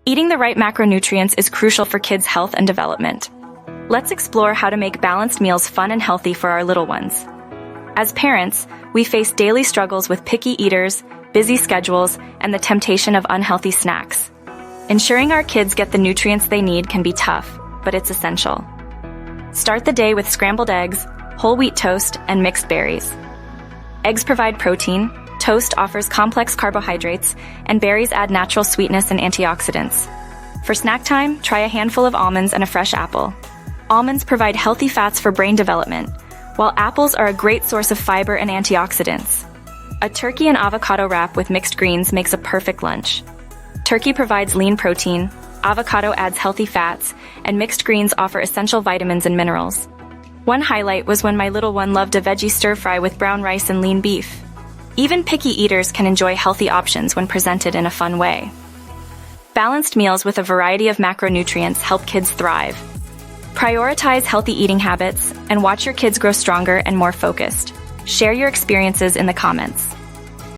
Eating the right macronutrients is crucial for kids' health and development. Let's explore how to make balanced meals fun and healthy for our little ones. As parents, we face daily struggles with picky eaters, busy schedules, and the temptation of unhealthy snacks. Ensuring our kids get the nutrients they need can be tough, but it's essential. Start the day with scrambled eggs, whole wheat toast, and mixed berries. Eggs provide protein, toast offers complex carbohydrates, and berries add natural sweetness and antioxidants. For snack time, try a handful of almonds and a fresh apple. Almonds provide healthy fats for brain development, while apples are a great source of fiber and antioxidants. A turkey and avocado wrap with mixed greens makes a perfect lunch. Turkey provides lean protein, avocado adds healthy fats, and mixed greens offer essential vitamins and minerals. One highlight was when my little one loved a veggie stir-fry with brown rice and lean beef. Even picky eaters can enjoy healthy options when presented in a fun way. Balanced meals with a variety of macronutrients help kids thrive. Prioritize healthy eating habits and watch your kids grow stronger and more focused. Share your experiences in the comments.